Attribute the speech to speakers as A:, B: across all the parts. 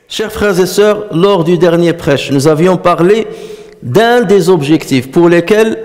A: Chers frères et sœurs, lors du dernier prêche, nous avions parlé d'un des objectifs pour lesquels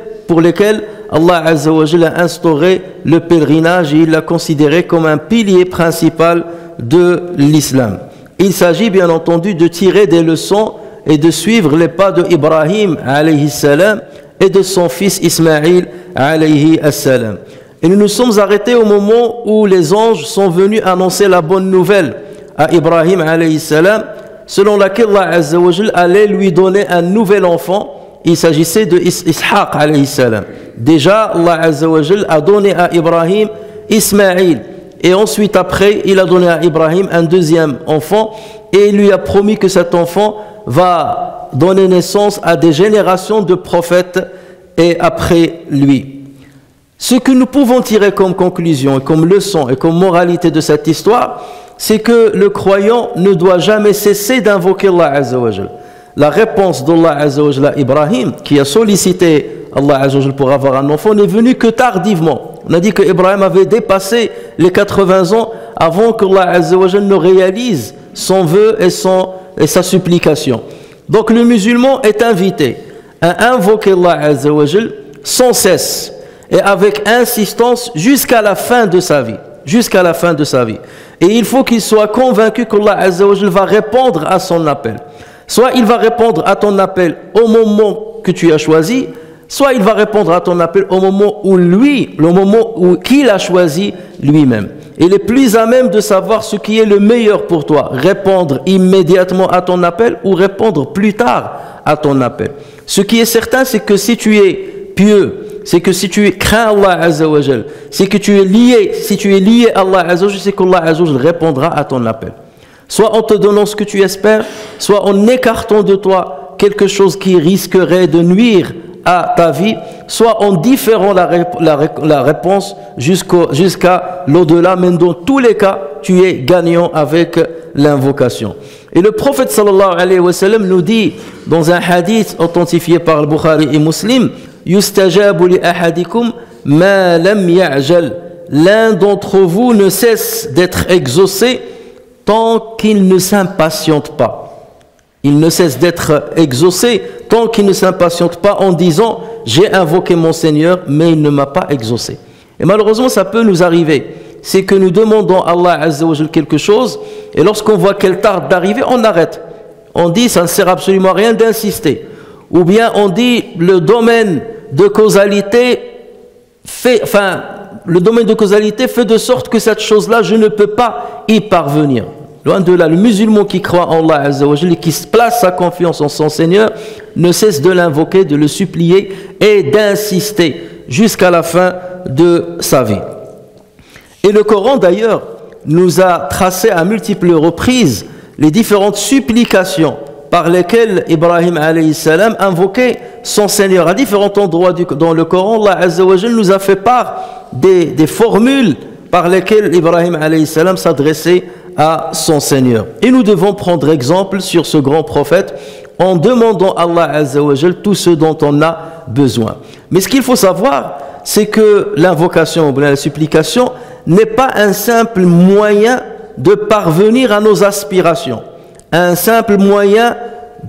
A: Allah Azza wa Jalla a instauré le pèlerinage et il l'a considéré comme un pilier principal de l'islam. Il s'agit bien entendu de tirer des leçons et de suivre les pas de Ibrahim alayhi salam et de son fils Ismaïl alayhi salam. Et nous nous sommes arrêtés au moment où les anges sont venus annoncer la bonne nouvelle à Ibrahim alayhi salam, selon laquelle Allah Azza wa Jalla allait lui donner un nouvel enfant. Il s'agissait de Ishaq alayhi salam. Déjà, Allah Azza wa Jalla a donné à Ibrahim Ismaïl. Et ensuite, après, il a donné à Ibrahim un deuxième enfant. Et il lui a promis que cet enfant va donner naissance à des générations de prophètes et après lui. Ce que nous pouvons tirer comme conclusion, et comme leçon et comme moralité de cette histoire, c'est que le croyant ne doit jamais cesser d'invoquer Allah Azza wa Jalla. La réponse d'Allah Azza wa Jalla à Ibrahim, qui a sollicité Allah Azza wa Jalla pour avoir un enfant, n'est venue que tardivement. On a dit que Ibrahim avait dépassé les 80 ans avant que Allah Azza wa Jalla ne réalise son vœu et sa supplication. Donc le musulman est invité à invoquer Allah Azza wa Jalla sans cesse et avec insistance jusqu'à la fin de sa vie. Jusqu'à la fin de sa vie. Et il faut qu'il soit convaincu qu'Allah Azza wa Jalla va répondre à son appel. Soit il va répondre à ton appel au moment que tu as choisi, soit il va répondre à ton appel au moment où qu'il a choisi lui-même. Il est plus à même de savoir ce qui est le meilleur pour toi, répondre immédiatement à ton appel ou répondre plus tard à ton appel. Ce qui est certain, c'est que si tu es pieux, c'est que si tu crains Allah Azza wa Jal, c'est que si tu es lié à Allah Azza wa Jal, c'est qu'Allah Azza wa Jal répondra à ton appel. Soit en te donnant ce que tu espères, soit en écartant de toi quelque chose qui risquerait de nuire à ta vie, soit en différant la réponse jusqu'à l'au-delà, mais dans tous les cas, tu es gagnant avec l'invocation. Et le prophète sallallahu alayhi wa sallam nous dit dans un hadith authentifié par le Bukhari et Muslim, Yustajabu li ahadikum ma lam ya'jal. L'un d'entre vous ne cesse d'être exaucé tant qu'il ne s'impatiente pas. Il ne cesse d'être exaucé tant qu'il ne s'impatiente pas en disant « J'ai invoqué mon Seigneur, mais il ne m'a pas exaucé ». Et malheureusement, ça peut nous arriver. C'est que nous demandons à Allah Azza wa Jal quelque chose, et lorsqu'on voit qu'elle tarde d'arriver, on arrête. On dit « Ça ne sert absolument à rien d'insister ». Ou bien on dit « Le domaine de causalité fait de sorte que cette chose-là, je ne peux pas y parvenir ». Loin de là, le musulman qui croit en Allah Azza wa Jalla et qui place sa confiance en son Seigneur ne cesse de l'invoquer, de le supplier et d'insister jusqu'à la fin de sa vie. Et le Coran d'ailleurs nous a tracé à multiples reprises les différentes supplications par lesquelles Ibrahim alayhi salam invoquait son Seigneur. À différents endroits dans le Coran, Allah Azza wa Jalla nous a fait part des formules par lesquelles Ibrahim alayhi salam s'adressait à son Seigneur. Et nous devons prendre exemple sur ce grand prophète en demandant à Allah Azza wa Jal tout ce dont on a besoin. Mais ce qu'il faut savoir, c'est que l'invocation ou la supplication n'est pas un simple moyen de parvenir à nos aspirations, un simple moyen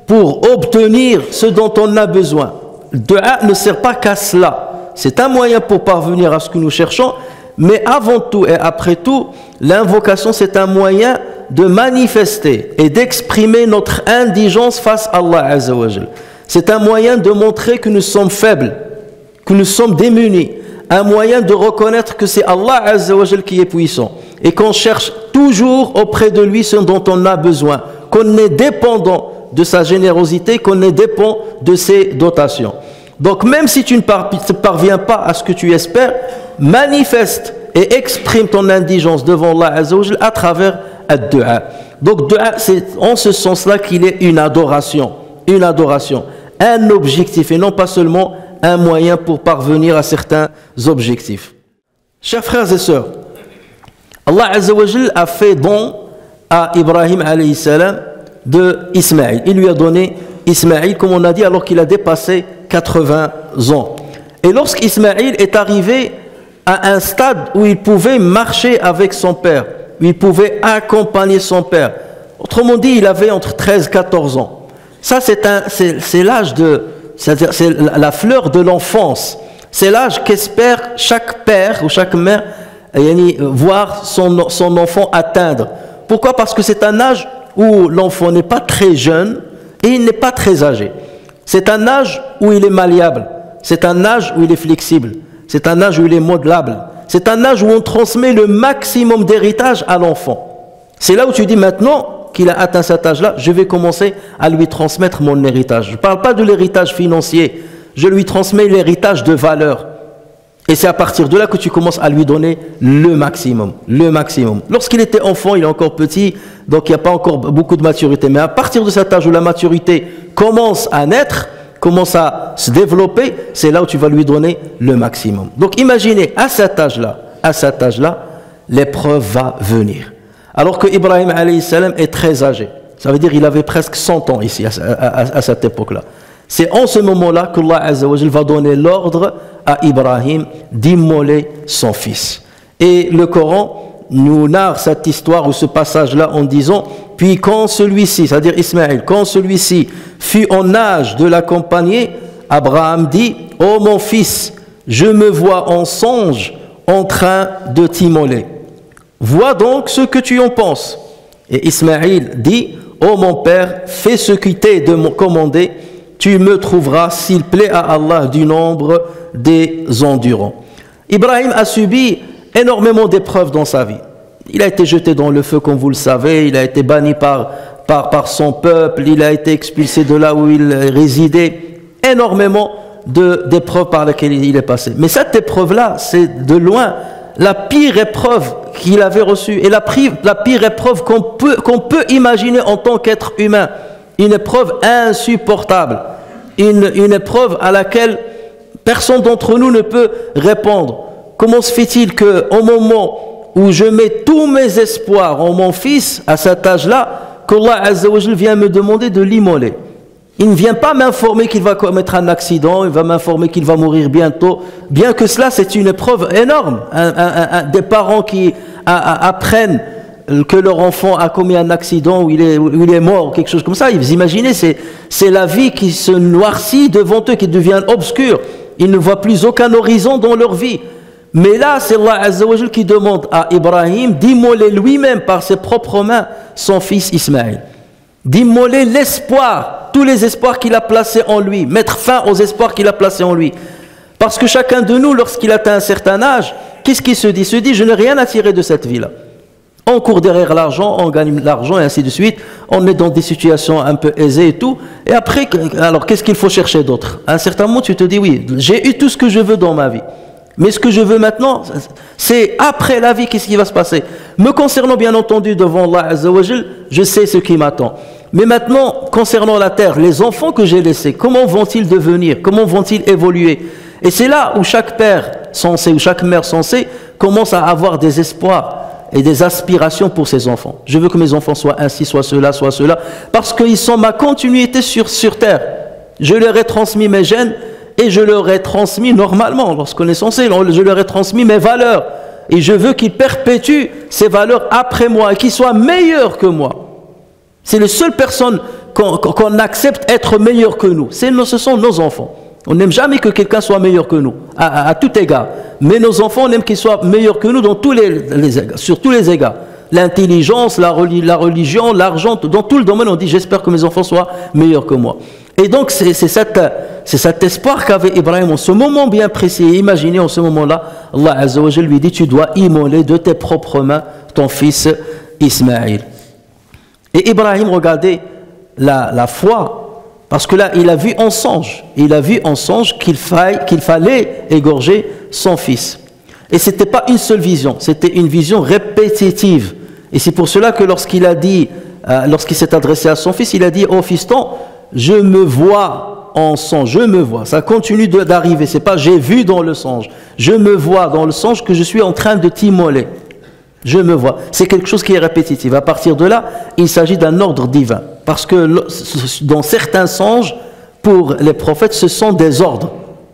A: pour obtenir ce dont on a besoin. Le dua ne sert pas qu'à cela. C'est un moyen pour parvenir à ce que nous cherchons, mais avant tout et après tout, l'invocation c'est un moyen de manifester et d'exprimer notre indigence face à Allah Azza wa Jal. C'est un moyen de montrer que nous sommes faibles, que nous sommes démunis, un moyen de reconnaître que c'est Allah Azza wa Jal qui est puissant et qu'on cherche toujours auprès de lui ce dont on a besoin, qu'on est dépendant de sa générosité, qu'on est dépendant de ses dotations. Donc même si tu ne parviens pas à ce que tu espères, manifeste et exprime ton indigence devant Allah Azza wa Jal à travers ad-du'a. Donc du'a, c'est en ce sens-là qu'il est une adoration, un objectif et non pas seulement un moyen pour parvenir à certains objectifs. Chers frères et sœurs, Allah Azza wa Jal a fait don à Ibrahim alayhi salam de Ismaïl. Il lui a donné Ismaïl, comme on a dit, alors qu'il a dépassé 80 ans. Et lorsqu'Ismaïl est arrivé à un stade où il pouvait marcher avec son père, où il pouvait accompagner son père, autrement dit, il avait entre 13 et 14 ans. Ça, c'est l'âge de, c'est-à-dire c'est la fleur de l'enfance. C'est l'âge qu'espère chaque père ou chaque mère voir son enfant atteindre. Pourquoi? Parce que c'est un âge où l'enfant n'est pas très jeune et il n'est pas très âgé. C'est un âge où il est malléable. C'est un âge où il est flexible. C'est un âge où il est modelable. C'est un âge où on transmet le maximum d'héritage à l'enfant. C'est là où tu dis maintenant qu'il a atteint cet âge-là, je vais commencer à lui transmettre mon héritage. Je ne parle pas de l'héritage financier, je lui transmets l'héritage de valeur. Et c'est à partir de là que tu commences à lui donner le maximum. Le maximum. Lorsqu'il était enfant, il est encore petit, donc il n'y a pas encore beaucoup de maturité. Mais à partir de cet âge où la maturité commence à naître, commence à se développer, c'est là où tu vas lui donner le maximum. Donc imaginez, à cet âge-là, l'épreuve va venir. Alors que Ibrahim alayhi salam est très âgé. Ça veut dire qu'il avait presque 100 ans ici, à cette époque-là. C'est en ce moment-là qu'Allah Azza wa Jal va donner l'ordre à Ibrahim d'immoler son fils. Et le Coran nous narre cette histoire ou ce passage-là en disant: puis quand celui-ci, c'est-à-dire Ismaël, quand celui-ci fut en âge de l'accompagner, Abraham dit: ô mon fils, je me vois en songe en train de t'immoler. Vois donc ce que tu en penses. Et Ismaël dit: ô mon père, fais ce qui t'est commandé. Tu me trouveras, s'il plaît à Allah, du nombre des endurants. Ibrahim a subi énormément d'épreuves dans sa vie. Il a été jeté dans le feu, comme vous le savez. Il a été banni par son peuple. Il a été expulsé de là où il résidait. Énormément d'épreuves par lesquelles il est passé. Mais cette épreuve-là, c'est de loin la pire épreuve qu'il avait reçue. Et la pire épreuve qu'on peut imaginer en tant qu'être humain. Une épreuve insupportable, une épreuve à laquelle personne d'entre nous ne peut répondre. Comment se fait-il qu'au moment où je mets tous mes espoirs en mon fils, à cet âge-là, qu'Allah Azza wa Jal vient me demander de l'immoler? Il ne vient pas m'informer qu'il va commettre un accident, il va m'informer qu'il va mourir bientôt. Bien que cela, c'est une épreuve énorme. Des parents qui apprennent que leur enfant a commis un accident où il est mort, quelque chose comme ça. Vous imaginez, c'est la vie qui se noircit devant eux, qui devient obscure. Ils ne voient plus aucun horizon dans leur vie. Mais là, c'est Allah Azza wa Jal qui demande à Ibrahim d'immoler lui-même par ses propres mains son fils Ismaël. D'immoler l'espoir, tous les espoirs qu'il a placés en lui, mettre fin aux espoirs qu'il a placés en lui. Parce que chacun de nous, lorsqu'il atteint un certain âge, qu'est-ce qu'il se dit? Il se dit: je n'ai rien à tirer de cette vie-là. On court derrière l'argent, on gagne de l'argent et ainsi de suite. On est dans des situations un peu aisées et tout. Et après, alors qu'est-ce qu'il faut chercher d'autre? À un certain moment, tu te dis: oui, j'ai eu tout ce que je veux dans ma vie. Mais ce que je veux maintenant, c'est après la vie, qu'est-ce qui va se passer? Me concernant, bien entendu, devant Allah Azza wa Jal, je sais ce qui m'attend. Mais maintenant, concernant la terre, les enfants que j'ai laissés, comment vont-ils devenir? Comment vont-ils évoluer? Et c'est là où chaque père censé ou chaque mère censée commence à avoir des espoirs et des aspirations pour ses enfants. Je veux que mes enfants soient ainsi, soit cela, parce qu'ils sont ma continuité sur terre. Je leur ai transmis mes gènes et je leur ai transmis normalement, lorsqu'on est censé, je leur ai transmis mes valeurs. Et je veux qu'ils perpétuent ces valeurs après moi et qu'ils soient meilleurs que moi. C'est les seules personnes qu'on accepte être meilleures que nous. Ce sont nos enfants. On n'aime jamais que quelqu'un soit meilleur que nous, à tout égard. Mais nos enfants, on aime qu'ils soient meilleurs que nous dans sur tous les égards. L'intelligence, la religion, l'argent, dans tout le domaine, on dit: j'espère que mes enfants soient meilleurs que moi. Et donc, c'est cet espoir qu'avait Ibrahim en ce moment bien précis. Imaginez en ce moment-là, Allah Azza wa Jal lui dit: tu dois immoler de tes propres mains ton fils Ismaïl. Et Ibrahim, regardez la foi. Parce que là, il a vu en songe qu'il fallait égorger son fils. Et ce n'était pas une seule vision, c'était une vision répétitive. Et c'est pour cela que lorsqu'il s'est adressé à son fils, il a dit: oh fiston, je me vois en songe, je me vois. Ça continue d'arriver, c'est pas j'ai vu dans le songe. Je me vois dans le songe que je suis en train de t'immoler. Je me vois. C'est quelque chose qui est répétitif. À partir de là, il s'agit d'un ordre divin. Parce que dans certains songes, pour les prophètes, ce sont des ordres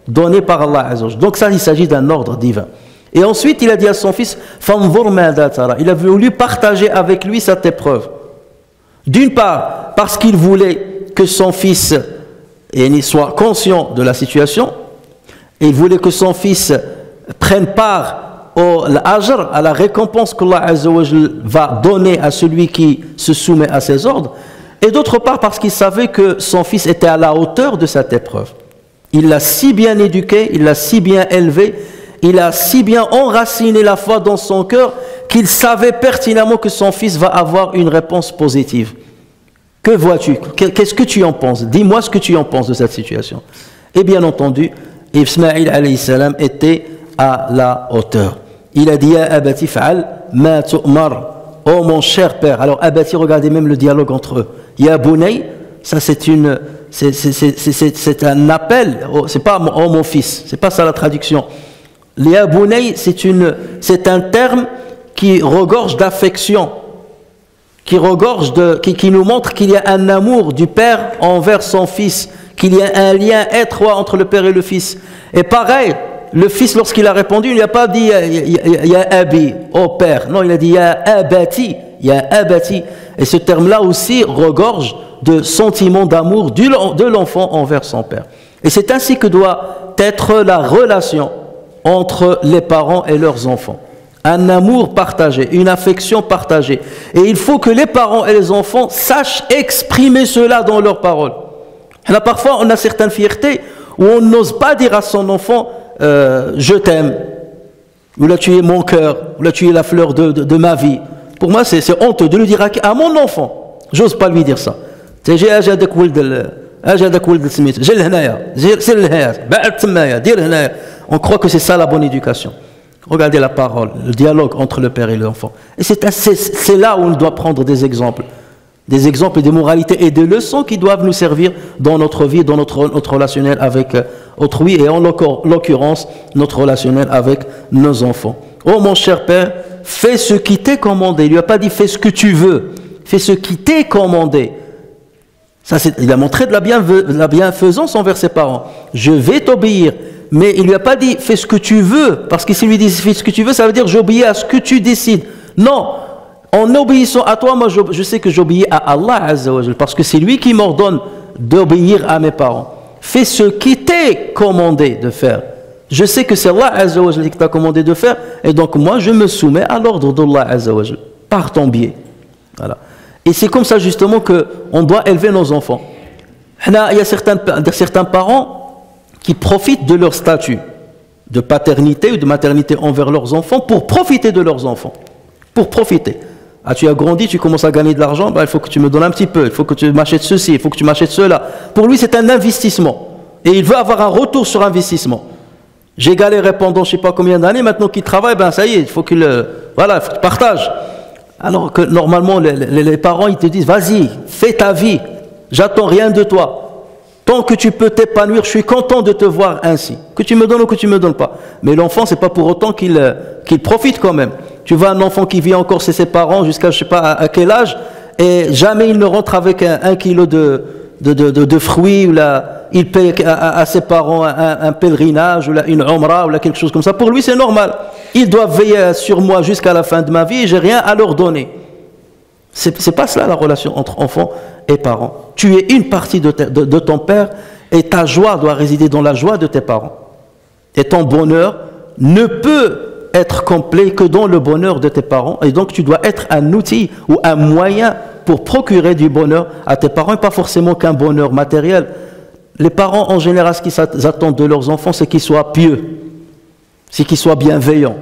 A: donnés par Allah Azza wa Jalla. Donc ça, il s'agit d'un ordre divin. Et ensuite, il a dit à son fils: Fanzur mada tara. Il a voulu partager avec lui cette épreuve. D'une part, parce qu'il voulait que son fils soit conscient de la situation, et il voulait que son fils prenne part au l'ajr, à la récompense qu'Allah Azza wa Jalla va donner à celui qui se soumet à ses ordres, et d'autre part parce qu'il savait que son fils était à la hauteur de cette épreuve. Il l'a si bien éduqué, il l'a si bien élevé, il a si bien enraciné la foi dans son cœur qu'il savait pertinemment que son fils va avoir une réponse positive. Que vois-tu? Qu'est-ce que tu en penses? Dis-moi ce que tu en penses de cette situation. Et bien entendu, Ismaïl alayhi salam était à la hauteur. Il a dit: Ya abati fa'al ma tu'mar. Oh mon cher père. Alors abati, regardez même le dialogue entre eux. Ya bunay, ça c'est un appel. C'est pas oh mon fils. C'est pas ça la traduction. Ya bunay, c'est un terme qui regorge d'affection, qui nous montre qu'il y a un amour du père envers son fils, qu'il y a un lien étroit entre le père et le fils. Et pareil, le fils, lorsqu'il a répondu, il n'a pas dit ya abi, oh père. Non, il a dit ya abati, ya abati. Et ce terme-là aussi regorge de sentiments d'amour de l'enfant envers son père. Et c'est ainsi que doit être la relation entre les parents et leurs enfants. Un amour partagé, une affection partagée. Et il faut que les parents et les enfants sachent exprimer cela dans leurs paroles. Là, parfois, on a certaines fiertés où on n'ose pas dire à son enfant je t'aime, ou là tu es mon cœur, ou là tu es la fleur de ma vie. Pour moi, c'est honteux de le dire à mon enfant. J'ose pas lui dire ça. On croit que c'est ça la bonne éducation. Regardez la parole, le dialogue entre le père et l'enfant. Et c'est là où on doit prendre des exemples et des moralités et des leçons qui doivent nous servir dans notre vie, dans notre relationnel avec autrui, et en l'occurrence, notre relationnel avec nos enfants. Oh mon cher père, fais ce qui t'est commandé. Il lui a pas dit fais ce que tu veux, fais ce qui t'est commandé. Ça, il a montré de la bienfaisance envers ses parents. Je vais t'obéir. Mais il lui a pas dit fais ce que tu veux, parce que s'il lui dit fais ce que tu veux, ça veut dire j'obéis à ce que tu décides. Non, en obéissant à toi, moi je sais que j'obéis à Allah Azza wa Jalla, parce que c'est lui qui m'ordonne d'obéir à mes parents. Fais ce qui t'est commandé de faire. Je sais que c'est Allah Azza wa Jalla qui t'a commandé de faire, et donc moi je me soumets à l'ordre d'Allah Azza wa Jalla, par ton biais. Voilà. Et c'est comme ça justement qu'on doit élever nos enfants. Il y a certains parents qui profitent de leur statut de paternité ou de maternité envers leurs enfants pour profiter de leurs enfants. Pour profiter. Ah, tu as grandi, tu commences à gagner de l'argent, bah, il faut que tu me donnes un petit peu, il faut que tu m'achètes ceci, il faut que tu m'achètes cela. Pour lui, c'est un investissement. Et il veut avoir un retour sur investissement. J'ai galéré pendant je ne sais pas combien d'années, maintenant qu'il travaille, ben ça y est, il faut qu'il partage. Alors que normalement, les parents, ils te disent, vas-y, fais ta vie, j'attends rien de toi. Tant que tu peux t'épanouir, je suis content de te voir ainsi. Que tu me donnes ou que tu ne me donnes pas. Mais l'enfant, ce n'est pas pour autant qu'il profite quand même. Tu vois un enfant qui vit encore chez ses parents jusqu'à je ne sais pas à quel âge, et jamais il ne rentre avec un kilo de fruits, ou là, il paye à ses parents un pèlerinage, ou là, une umrah, ou là, quelque chose comme ça. Pour lui, c'est normal. Ils doivent veiller sur moi jusqu'à la fin de ma vie et je n'ai rien à leur donner. C'est pas cela la relation entre enfants et parents. Tu es une partie de ton père, et ta joie doit résider dans la joie de tes parents. Et ton bonheur ne peut être complet que dans le bonheur de tes parents, et donc tu dois être un outil ou un moyen pour procurer du bonheur à tes parents, et pas forcément qu'un bonheur matériel. Les parents en général, ce qu'ils attendent de leurs enfants, c'est qu'ils soient pieux, c'est qu'ils soient bienveillants,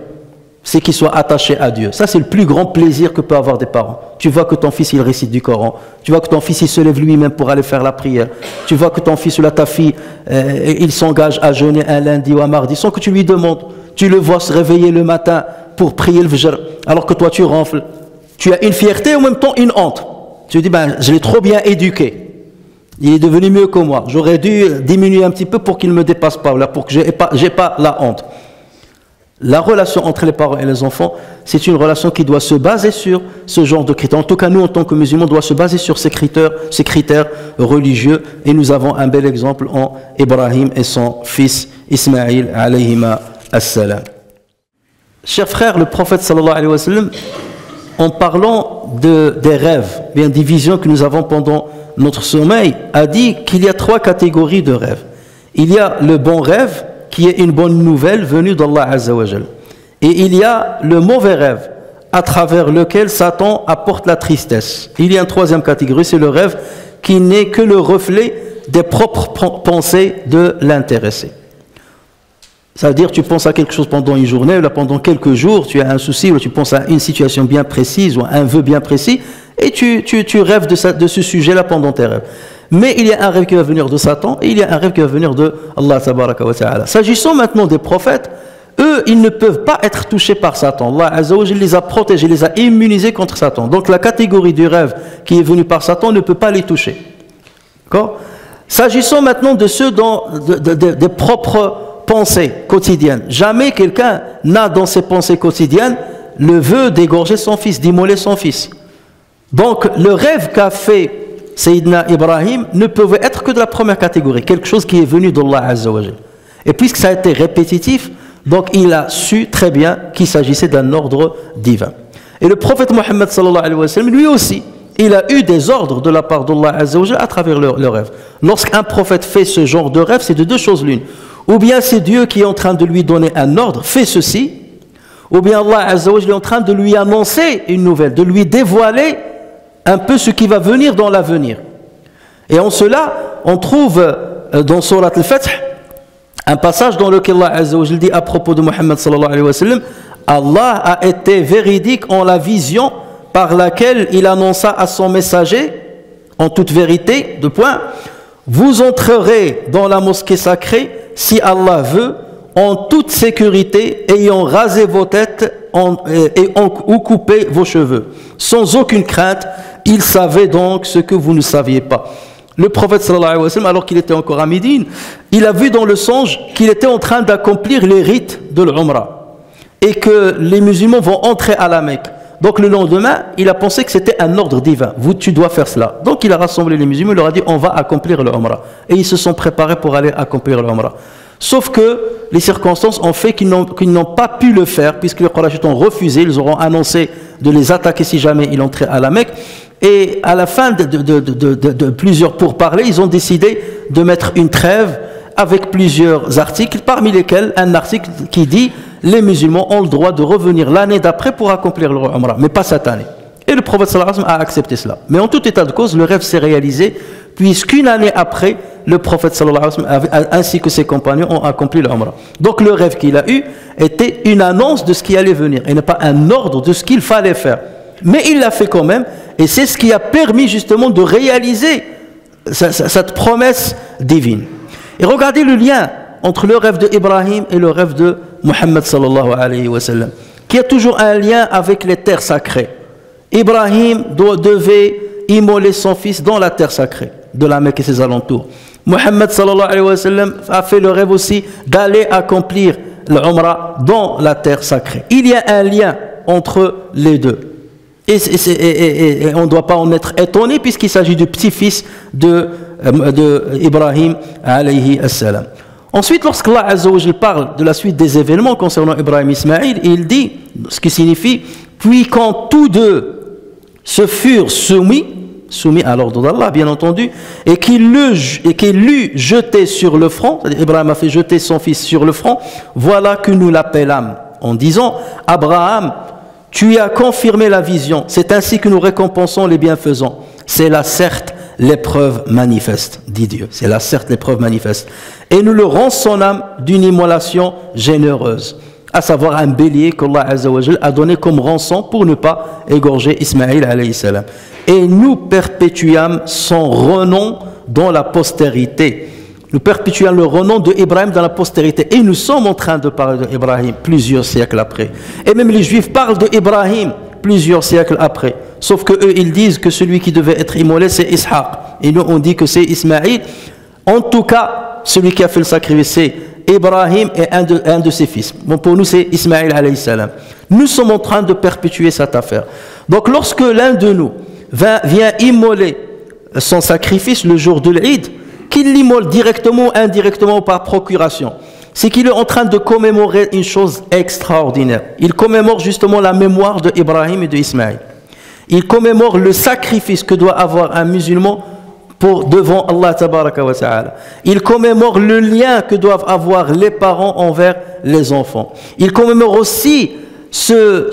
A: c'est qu'ils soient attachés à Dieu. Ça, c'est le plus grand plaisir que peut avoir des parents. Tu vois que ton fils, il récite du Coran. Tu vois que ton fils, il se lève lui-même pour aller faire la prière. Tu vois que ton fils ou ta fille, il s'engage à jeûner un lundi ou un mardi sans que tu lui demandes. Tu le vois se réveiller le matin pour prier le Fajr, alors que toi, tu ronfles. tu as une fierté et en même temps une honte. Tu te dis, ben, je l'ai trop bien éduqué. Il est devenu mieux que moi. J'aurais dû diminuer un petit peu pour qu'il ne me dépasse pas, là, pour que j'ai pas la honte. La relation entre les parents et les enfants, c'est une relation qui doit se baser sur ce genre de critères. En tout cas, nous, en tant que musulmans, on doit se baser sur ces critères religieux. Et nous avons un bel exemple en Ibrahim et son fils Ismaïl, alayhima as-salam. Chers frères, le prophète sallallahu alayhi wa sallam, en parlant des rêves, bien des visions que nous avons pendant notre sommeil, a dit qu'il y a 3 catégories de rêves. Il y a le bon rêve, qui est une bonne nouvelle venue d'Allah Azza wa Jal. Et il y a le mauvais rêve, à travers lequel Satan apporte la tristesse. Il y a une 3e catégorie, c'est le rêve qui n'est que le reflet des propres pensées de l'intéressé. Ça veut dire tu penses à quelque chose pendant une journée, ou là, pendant quelques jours, tu as un souci, ou tu penses à une situation bien précise, ou à un vœu bien précis, et tu rêves de ce sujet-là pendant tes rêves. Mais il y a un rêve qui va venir de Satan, et il y a un rêve qui va venir de Allah tabaraka wa ta'ala. S'agissant maintenant des prophètes, eux, ils ne peuvent pas être touchés par Satan. Allah Azza wa Jalla les a protégés, les a immunisés contre Satan. Donc la catégorie du rêve qui est venue par Satan ne peut pas les toucher. D'accord ? S'agissant maintenant de ceux des propres pensées quotidiennes, jamais quelqu'un n'a dans ses pensées quotidiennes le vœu d'égorger son fils, d'immoler son fils. Donc le rêve qu'a fait Sayyidina Ibrahim ne pouvait être que de la première catégorie, quelque chose qui est venu d'Allah Azza wa Jal. Et puisque ça a été répétitif, donc il a su très bien qu'il s'agissait d'un ordre divin. Et le prophète Mohammed sallallahu alayhi wa sallam, lui aussi, il a eu des ordres de la part d'Allah Azza wa Jal à travers le rêve. Lorsqu'un prophète fait ce genre de rêve, c'est de 2 choses l'une. Ou bien c'est Dieu qui est en train de lui donner un ordre, fais ceci, ou bien Allah Azza wa Jal est en train de lui annoncer une nouvelle, de lui dévoiler un peu ce qui va venir dans l'avenir. Et en cela, on trouve dans Surat Al-Fath un passage dans lequel Allah Azza wa Jal dit à propos de Muhammad sallallahu alayhi wa sallam, Allah a été véridique en la vision par laquelle il annonça à son messager, en toute vérité, vous entrerez dans la mosquée sacrée si Allah veut, en toute sécurité, ayant rasé vos têtes ou coupé vos cheveux, sans aucune crainte. Il savait donc ce que vous ne saviez pas. Le prophète sallallahu alayhi wa sallam, alors qu'il était encore à Médine, il a vu dans le songe qu'il était en train d'accomplir les rites de l'Umrah et que les musulmans vont entrer à la Mecque. Donc le lendemain, il a pensé que c'était un ordre divin. Tu dois faire cela. Donc il a rassemblé les musulmans, il leur a dit on va accomplir l'Umrah. Et ils se sont préparés pour aller accomplir l'Umrah. Sauf que les circonstances ont fait qu'ils n'ont pas pu le faire, puisque les Qurayshites ont refusé, ils auront annoncé de les attaquer si jamais ils entraient à la Mecque. Et à la fin de plusieurs pourparlers, ils ont décidé de mettre une trêve avec plusieurs articles, parmi lesquels un article qui dit les musulmans ont le droit de revenir l'année d'après pour accomplir leur Umrah, mais pas cette année. Et le prophète sallallahu alayhi wa sallam a accepté cela. Mais en tout état de cause, le rêve s'est réalisé, puisqu'une année après, le prophète sallallahu alayhi wa sallam ainsi que ses compagnons ont accompli l'Umrah. Donc le rêve qu'il a eu était une annonce de ce qui allait venir, et non pas un ordre de ce qu'il fallait faire. Mais il l'a fait quand même, et c'est ce qui a permis justement de réaliser cette promesse divine. Et regardez le lien entre le rêve de Ibrahim et le rêve de Muhammad sallallahu alayhi wa sallam, qui a toujours un lien avec les terres sacrées. Ibrahim devait immoler son fils dans la terre sacrée de la Mecque et ses alentours. Muhammad sallallahu alayhi wa sallam a fait le rêve aussi d'aller accomplir l'Umrah dans la terre sacrée. Il y a un lien entre les deux. Et on ne doit pas en être étonné puisqu'il s'agit du petit-fils de Ibrahim alayhi salam. Ensuite, lorsqu'Allah Azza wa Jal parle de la suite des événements concernant Ibrahim et Ismaïl, il dit, ce qui signifie, puis quand tous deux se furent soumis à l'ordre d'Allah, bien entendu, et qu'il l'eut jeté sur le front, c'est-à-dire Ibrahim a fait jeter son fils sur le front, voilà que nous l'appelâmes, en disant, Abraham, tu as confirmé la vision, c'est ainsi que nous récompensons les bienfaisants. C'est là certes l'épreuve manifeste, dit Dieu. C'est là certes l'épreuve manifeste. Et nous le rançonnâmes d'une immolation généreuse, à savoir un bélier qu'Allah Azza wa Jal a donné comme rançon pour ne pas égorger Ismaïl alayhi salam. Et nous perpétuâmes son renom dans la postérité. Nous perpétuons le renom de Ibrahim dans la postérité. Et nous sommes en train de parler d'Ibrahim plusieurs siècles après. Et même les Juifs parlent d'Ibrahim plusieurs siècles après. Sauf que eux, ils disent que celui qui devait être immolé, c'est Ishaq. Et nous, on dit que c'est Ismaïl. En tout cas, celui qui a fait le sacrifice, c'est Ibrahim et un de ses fils. Bon, pour nous, c'est Ismaïl alayhi salam. Nous sommes en train de perpétuer cette affaire. Donc, lorsque l'un de nous vient immoler son sacrifice le jour de l'Eid, qu'il l'immole directement ou indirectement ou par procuration, c'est qu'il est en train de commémorer une chose extraordinaire. Il commémore justement la mémoire de Ibrahim et de Ismaïl. Il commémore le sacrifice que doit avoir un musulman devant Allah tabaraka wa ta'ala. Il commémore le lien que doivent avoir les parents envers les enfants. Il commémore aussi ce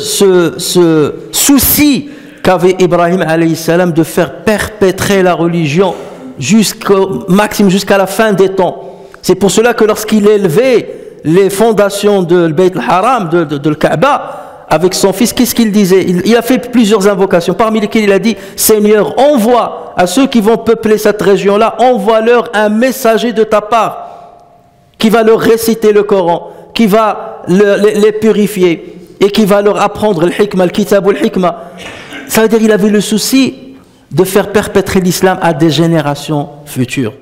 A: souci qu'avait Ibrahim alayhi salam de faire perpétrer la religion jusqu'au maximum, jusqu'à la fin des temps. C'est pour cela que lorsqu'il élevait les fondations de Bayt al-Haram, de Kaaba, avec son fils, qu'est-ce qu'il disait? Il a fait plusieurs invocations, parmi lesquelles il a dit: Seigneur, envoie à ceux qui vont peupler cette région-là, envoie-leur un messager de ta part, qui va leur réciter le Coran, qui va les purifier, et qui va leur apprendre le hikmah, le kitab ou le hikmah. Ça veut dire qu'il avait le souci de faire perpétrer l'islam à des générations futures.